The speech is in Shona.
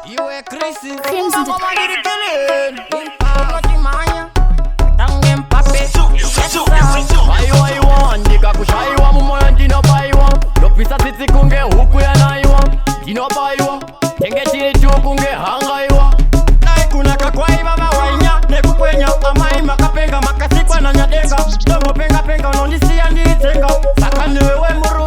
Iwe Chrissy Crimson to Mama did it killing Impapa Timanya Tangen pape Baiwa iwa Ndika kushaiwa Mumoyo ndino baiwa Lopisa titi kunge huku ya naiwa Ndino baiwa Tenge chiri chukunge hangaiwa Nai kuna kakwaiva mawainya Nekukwenya amaima kapenga Makasikwa na nyadega Domo penga penga Unondisia nditenga Saka niwewe muru